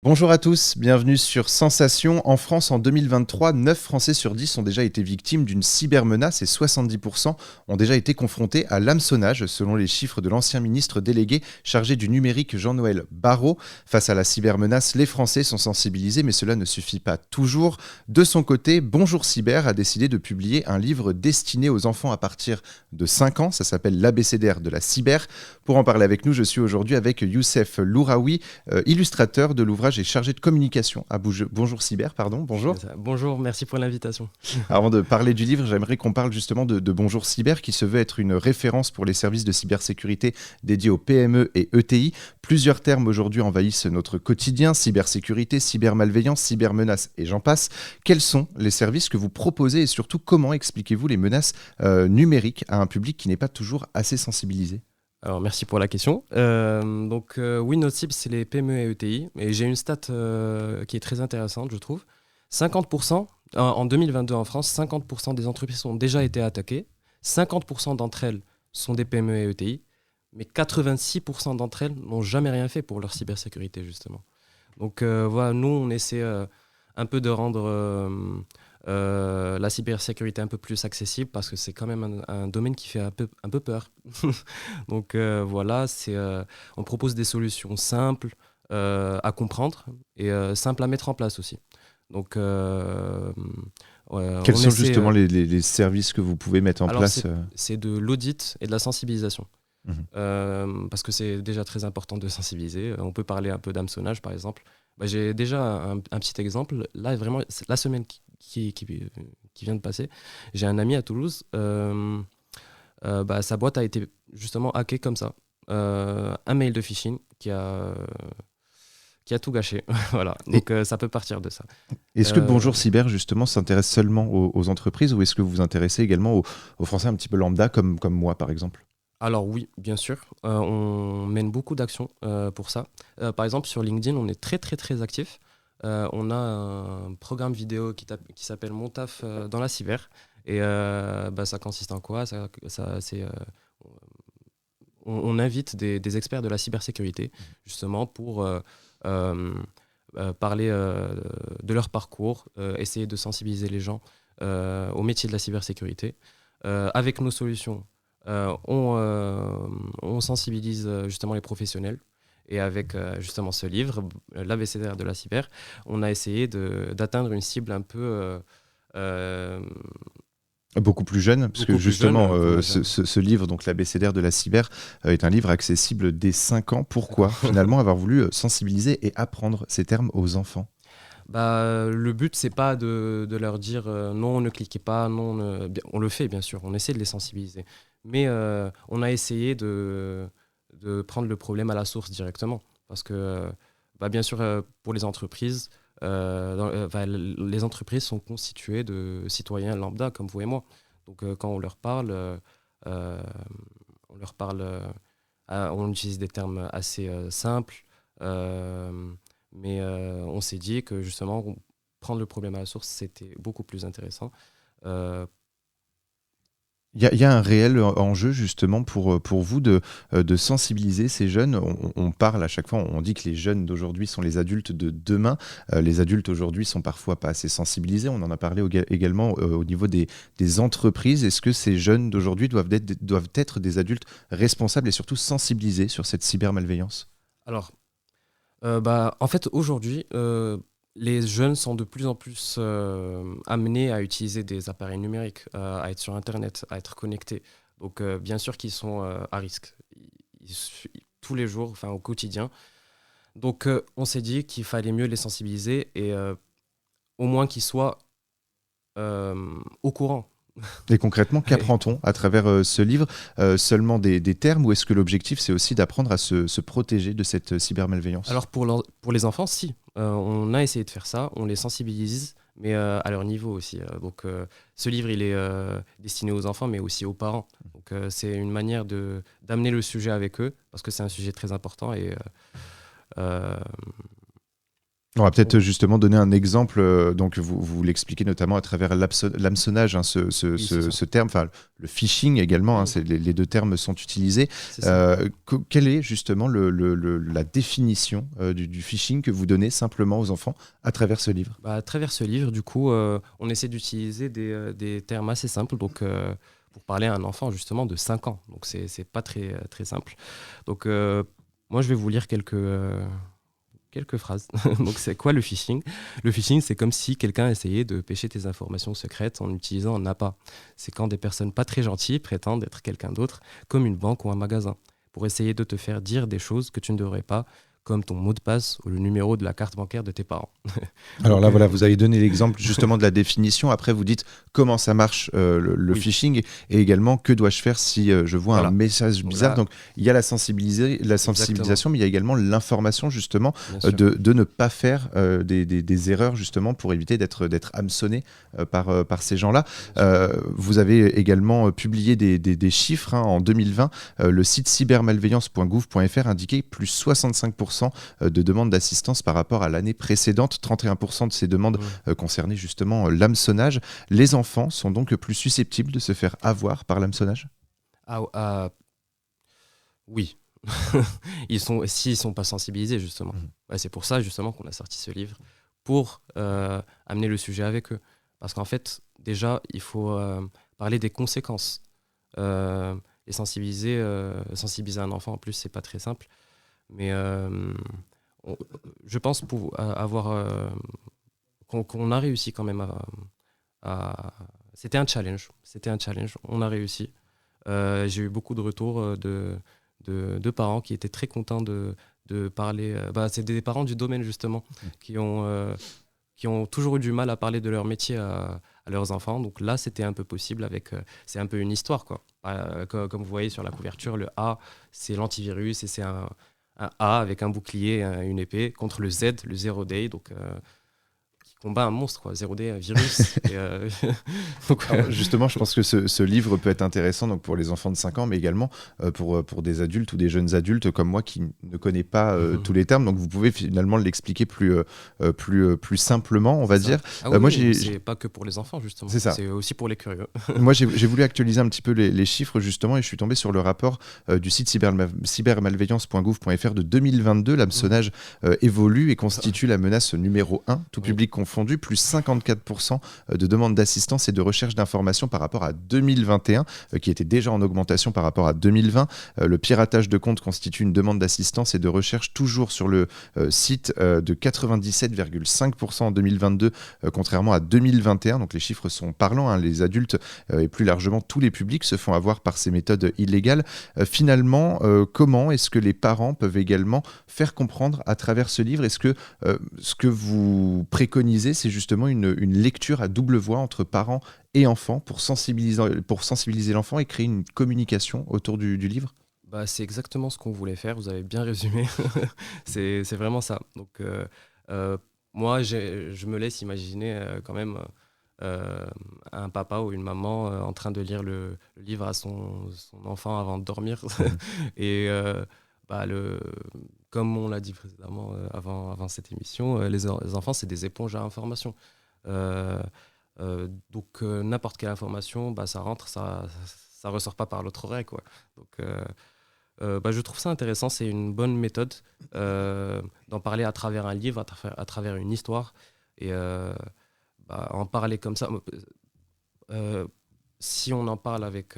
Bonjour à tous, bienvenue sur Sensation. En France, en 2023, 9 Français sur 10 ont déjà été victimes d'une cybermenace et 70% ont déjà été confrontés à l'hameçonnage, selon les chiffres de l'ancien ministre délégué chargé du numérique Jean-Noël Barrot. Face à la cybermenace, les Français sont sensibilisés, mais cela ne suffit pas toujours. De son côté, Bonjour Cyber a décidé de publier un livre destiné aux enfants à partir de 5 ans. Ça s'appelle l'ABCDR de la cyber. Pour en parler avec nous, je suis aujourd'hui avec Youssef Louraoui, illustrateur de l'ouvrage et chargé de communication à Bonjour Cyber. Bonjour. Bonjour, merci pour l'invitation. Avant de parler du livre, j'aimerais qu'on parle justement de Bonjour Cyber, qui se veut être une référence pour les services de cybersécurité dédiés aux PME et ETI. Plusieurs termes aujourd'hui envahissent notre quotidien: cybersécurité, cybermalveillance, cybermenaces et j'en passe. Quels sont les services que vous proposez et surtout comment expliquez-vous les menaces numériques à un public qui n'est pas toujours assez sensibilisé ? Alors, merci pour la question. Oui, notre cible, c'est les PME et ETI. Et j'ai une stat qui est très intéressante, je trouve. 50%, en 2022 en France, 50% des entreprises ont déjà été attaquées. 50% d'entre elles sont des PME et ETI. Mais 86% d'entre elles n'ont jamais rien fait pour leur cybersécurité, justement. Donc voilà, nous, on essaie un peu de rendre la cybersécurité un peu plus accessible parce que c'est quand même un domaine qui fait un peu peur. Donc voilà, on propose des solutions simples à comprendre et simples à mettre en place aussi. Donc, quels sont justement les services que vous pouvez mettre en place c'est de l'audit et de la sensibilisation. Mmh. Parce que c'est déjà très important de sensibiliser. On peut parler un peu d'hameçonnage, par exemple. J'ai déjà un petit exemple. Là, vraiment, c'est la semaine qui vient de passer. J'ai un ami à Toulouse. Sa boîte a été justement hackée comme ça. Un mail de phishing qui a tout gâché. Voilà. Donc, ça peut partir de ça. Est-ce que Bonjour Cyber, justement, s'intéresse seulement aux entreprises ou est-ce que vous vous intéressez également aux Français un petit peu lambda, comme moi, par exemple ? Alors oui, bien sûr. On mène beaucoup d'actions pour ça. Par exemple, sur LinkedIn, on est très, très, très actif. On a un programme vidéo qui s'appelle Mon taf dans la cyber. Et ça consiste en quoi on invite des experts de la cybersécurité, justement, pour parler de leur parcours, essayer de sensibiliser les gens au métier de la cybersécurité. Avec nos solutions, on sensibilise justement les professionnels. Et avec justement ce livre, l'ABCDR de la cyber, on a essayé d'atteindre une cible un peu... beaucoup plus jeune, parce que justement, ce livre, donc l'ABCDR de la cyber, est un livre accessible dès 5 ans. Pourquoi finalement avoir voulu sensibiliser et apprendre ces termes aux enfants ? Le but, c'est pas de leur dire non, ne cliquez pas, non, on le fait bien sûr, on essaie de les sensibiliser. Mais on a essayé de prendre le problème à la source directement. Parce que, bien sûr, pour les entreprises, les entreprises sont constituées de citoyens lambda, comme vous et moi. Donc, quand on leur parle, on utilise des termes assez simples. Mais on s'est dit que, justement, prendre le problème à la source, c'était beaucoup plus intéressant. Il y a un réel enjeu justement pour vous de sensibiliser ces jeunes. On parle à chaque fois, on dit que les jeunes d'aujourd'hui sont les adultes de demain. Les adultes aujourd'hui sont parfois pas assez sensibilisés. On en a parlé également au niveau des entreprises. Est-ce que ces jeunes d'aujourd'hui doivent être des adultes responsables et surtout sensibilisés sur cette cybermalveillance ? Alors, en fait, aujourd'hui, les jeunes sont de plus en plus amenés à utiliser des appareils numériques, à être sur Internet, à être connectés. Donc, bien sûr qu'ils sont à risque tous les jours, au quotidien. Donc, on s'est dit qu'il fallait mieux les sensibiliser et au moins qu'ils soient au courant. Et concrètement, qu'apprend-on à travers ce livre ? Seulement des termes, ou est-ce que l'objectif, c'est aussi d'apprendre à se protéger de cette cybermalveillance ? Alors pour les enfants, si. On a essayé de faire ça, on les sensibilise, mais à leur niveau aussi. Donc ce livre, il est destiné aux enfants, mais aussi aux parents. Donc c'est une manière d'amener le sujet avec eux, parce que c'est un sujet très important. Et On va peut-être justement donner un exemple. Donc, vous l'expliquez notamment à travers l'hameçonnage, hein, Oui, c'est ça. ce terme, enfin le phishing également. Hein, Mm. les deux termes sont utilisés. C'est ça. Quelle est justement la définition du phishing que vous donnez simplement aux enfants à travers ce livre? Bah, à travers ce livre, du coup, on essaie d'utiliser des termes assez simples. Donc, pour parler à un enfant justement de 5 ans. Donc, c'est pas très, très simple. Donc, moi, je vais vous lire quelques phrases. Donc, c'est quoi le phishing? Le phishing, c'est comme si quelqu'un essayait de pêcher tes informations secrètes en utilisant un appât. C'est quand des personnes pas très gentilles prétendent être quelqu'un d'autre, comme une banque ou un magasin, pour essayer de te faire dire des choses que tu ne devrais pas, comme ton mot de passe ou le numéro de la carte bancaire de tes parents. Alors Donc, là, voilà, vous avez donné l'exemple justement de la définition. Après, vous dites comment ça marche le oui, phishing et également que dois-je faire si je vois un voilà. message Donc bizarre. là, Donc, il y a la exactement, sensibilisation, mais il y a également l'information justement bien sûr. de ne pas faire des erreurs justement pour éviter d'être hameçonné par ces gens-là. Bien sûr. Vous avez également publié des chiffres hein, en 2020. Le site cybermalveillance.gouv.fr indiquait plus 65% de demandes d'assistance par rapport à l'année précédente. 31% de ces demandes Mm. concernaient justement l'hameçonnage. Les enfants sont donc plus susceptibles de se faire avoir par l'hameçonnage? Ah, oui. S'ils sont pas sensibilisés, justement. Mhm. Ouais, c'est pour ça, justement, qu'on a sorti ce livre, pour amener le sujet avec eux. Parce qu'en fait, déjà, il faut parler des conséquences. Euh, et sensibiliser un enfant, en plus, c'est pas très simple. Mais on- je pense pour avoir qu'on a réussi quand même à- C'était un challenge. C'était un challenge. On a réussi. J'ai eu beaucoup de retours de parents qui étaient très contents de parler. C'est des parents du domaine, justement, qui ont, euh, qui ont toujours eu du mal à parler de leur métier à leurs enfants. Donc là, c'était un peu possible avec. C'est un peu une histoire, quoi. Comme vous voyez sur la couverture, le A, c'est l'antivirus et c'est un A avec un bouclier, une épée, contre le Z, le Zero Day. Donc. Qui combat un monstre, quoi, Zero Day, un virus. Donc, Alors, justement, je pense que ce livre peut être intéressant donc, pour les enfants de 5 ans, mais également pour des adultes ou des jeunes adultes comme moi qui ne connais pas tous les termes. Donc, vous pouvez finalement l'expliquer plus simplement, on va c'est ça. dire. Ah oui, Moi, oui, mais c'est pas que pour les enfants, justement. c'est ça. C'est aussi pour les curieux. Moi, j'ai voulu actualiser un petit peu les chiffres, justement, et je suis tombé sur le rapport du site cybermalveillance.gouv.fr de 2022. Mhm. L'hameçonnage évolue et constitue la menace numéro 1, tout Oui. public confondu, plus 54% de demandes d'assistance et de recherche d'informations par rapport à 2021, qui était déjà en augmentation par rapport à 2020. Le piratage de comptes constitue une demande d'assistance et de recherche toujours sur le site de 97,5% en 2022, contrairement à 2021. Donc les chiffres sont parlants, hein. Les adultes et plus largement tous les publics se font avoir par ces méthodes illégales. Finalement, comment est-ce que les parents peuvent également faire comprendre à travers ce livre? Est-ce que ce que vous préconisez, c'est justement une lecture à double voix entre parents et enfants pour sensibiliser l'enfant et créer une communication autour du livre? C'est exactement ce qu'on voulait faire, vous avez bien résumé. C'est vraiment ça. Donc, euh, moi, je me laisse imaginer quand même un papa ou une maman en train de lire le livre à son enfant avant de dormir. Mhm. Et comme on l'a dit précédemment avant cette émission, les enfants, c'est des éponges à information. Euh, donc, n'importe quelle information, ça rentre, ça ressort pas par l'autre oreille, quoi. Donc, je trouve ça intéressant, c'est une bonne méthode d'en parler à travers un livre, à travers une histoire, et en parler comme ça. Euh, Si on en parle avec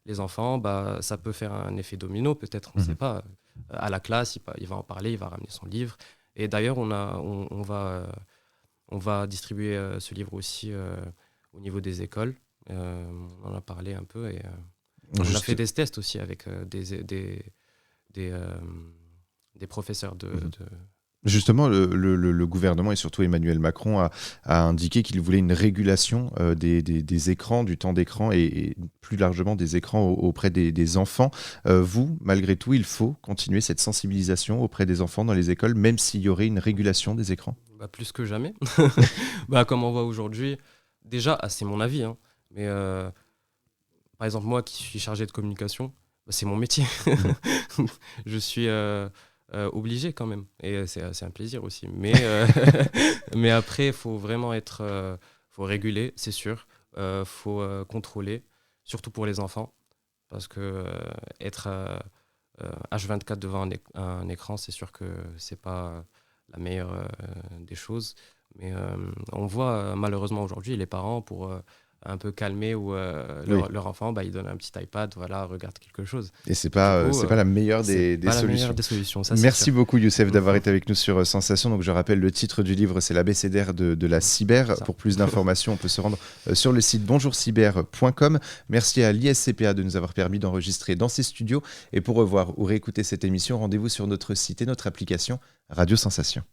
les enfants, ça peut faire un effet domino, peut-être, on ne sait Mhm. pas. À la classe, il va en parler, il va ramener son livre. Et d'ailleurs, on va distribuer ce livre aussi au niveau des écoles. On en a parlé un peu et on a Juste. fait des tests aussi avec des, euh, des professeurs Mhm. Justement, le gouvernement et surtout Emmanuel Macron a indiqué qu'il voulait une régulation des écrans, du temps d'écran et plus largement des écrans auprès des enfants. Vous, malgré tout, il faut continuer cette sensibilisation auprès des enfants dans les écoles, même s'il y aurait une régulation des écrans? plus que jamais. Comme on voit aujourd'hui, déjà, c'est mon avis, hein, mais par exemple, moi qui suis chargé de communication, c'est mon métier. Mhm. Je suis obligé quand même. Et c'est un plaisir aussi. Mais, mais après, il faut vraiment faut réguler, c'est sûr. Faut contrôler, surtout pour les enfants. Parce que être H24 devant un écran, c'est sûr que c'est pas la meilleure des choses. Mais on voit malheureusement aujourd'hui les parents pour un peu calmer ou leur enfant, ils donnent un petit iPad, voilà, regarde quelque chose. Et c'est pas la meilleure des pas solutions. La meilleure des solutions, ça, Merci beaucoup Youssef d'avoir été avec nous sur Sensation. Donc je rappelle le titre du livre, c'est l'abécédaire de la cyber. Pour plus d'informations, on peut se rendre sur le site bonjourcyber.com. Merci à l'ISCPA de nous avoir permis d'enregistrer dans ses studios. Et pour revoir ou réécouter cette émission, rendez-vous sur notre site et notre application Radio Sensation.